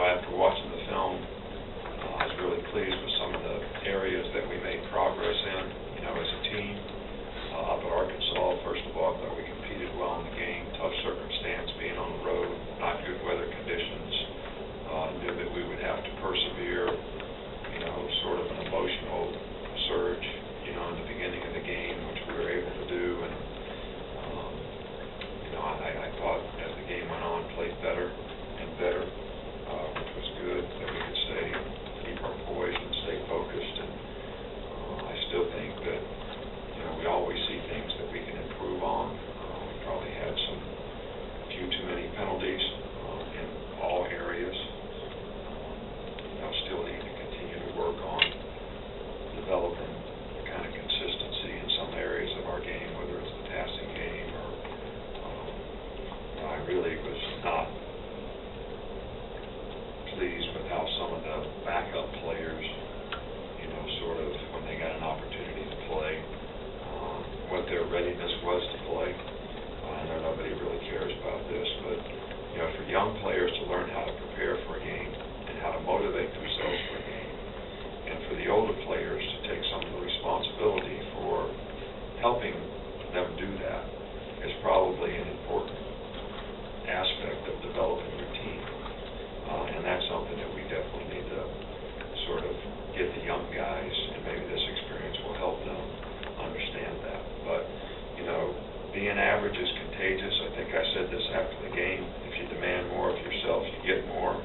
after watching the film, I was really pleased with some of the areas that we made progress in, as a team. Up at Arkansas, first of all, I thought we competed well in the game, tough circumstance, being on the road, not good weather conditions. Knew that we would have to persevere, sort of an emotional surge, in the beginning of the game, which we were able to do. And, I thought as the game went on, played better and better, which was good, that we could keep our poise and stay focused. And I still think that, we always see things that we can improve on. We probably had a few too many penalties in all areas. Still need to continue to work on developing the kind of consistency in some areas of our game, whether it's the passing game or I really was not pleased with how some of the backup players, sort of when they got an opportunity to play, what their readiness was to play. I know nobody really cares about this, but for young players to learn how to prepare for a game and how to motivate themselves for a game, and for the older players to take some of the responsibility for helping them do that is probably an important aspect of developing your team. And that's something that we definitely need to sort of get the young guys, and maybe this experience will help them understand that. But, being average is contagious. I think I said this after the game. If you demand more of yourself, you get more.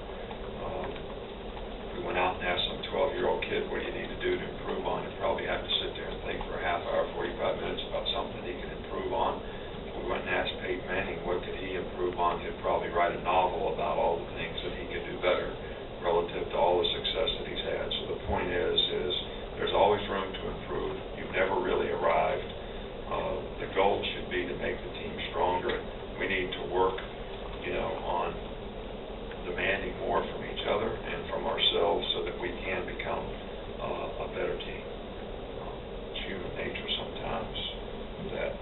We went out and asked some 12-year-old kid, what do you need to do to improve on? He'd probably have to sit there and think for a half hour, 45 minutes about something he could improve on. If we went and asked Peyton Manning, what could he improve on? He'd probably write a novel about all the things that he could do better relative to all the success that he's had. So the point is there's always room to improve. You've never really arrived. The goal should be to make the team stronger. We need to work, on demanding more from each other and from ourselves so that we can become a better team. It's human nature sometimes that,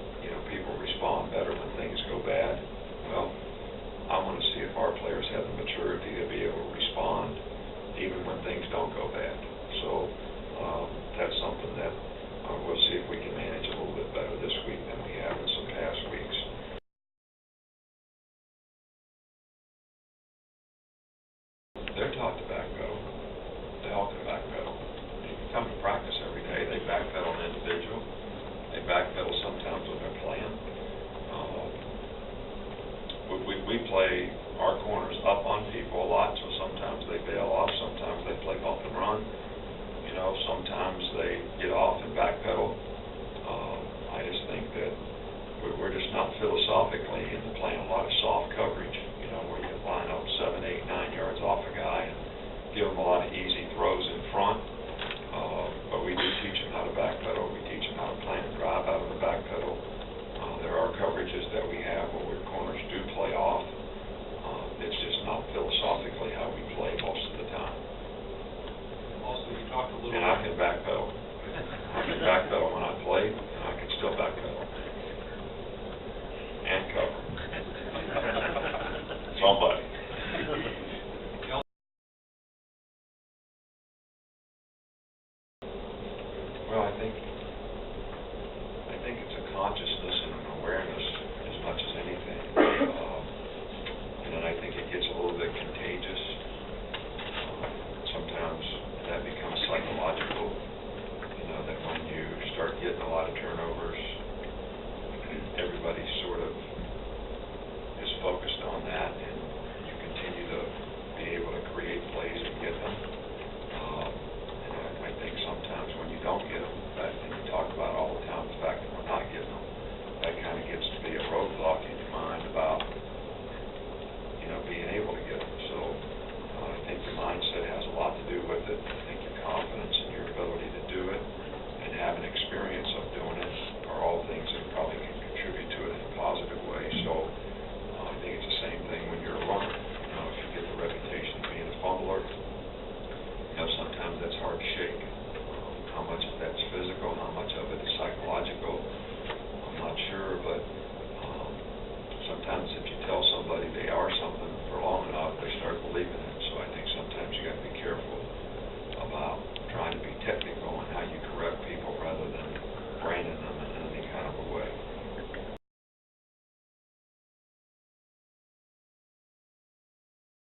people respond better when things go bad. Well, I want to see if our players have the maturity to be able to respond even when things don't go bad. So that's something that we'll see if we can manage a little bit better this week than we have in some past weeks. They're taught to backpedal. They all can backpedal. You come to practice every day, they backpedal an individual. They backpedal sometimes when they're playing. We play our corners up on people a lot, so sometimes they bail off, sometimes they play bump and run. Sometimes they get off and backpedal. I just think that we're just not philosophically into playing a lot of soft coverage, where you line up 7, 8, 9 yards off a guy and give them a lot of easy throws in front. But we do teach them how to backpedal. We teach them how to plant and drive out of the backpedal. There are coverages that we have where corners do play off. It's just not philosophically how we play most of the time. Also, you talked a little and I can backpedal. I can backpedal when I play, and I can still backpedal. And cover. Somebody. Well, I think it's a consciousness and an awareness as much as anything. And then I think it gets a little bit contagious. Sometimes that becomes psychological, that when you start getting a lot of turnovers, everybody sort of is focused on that.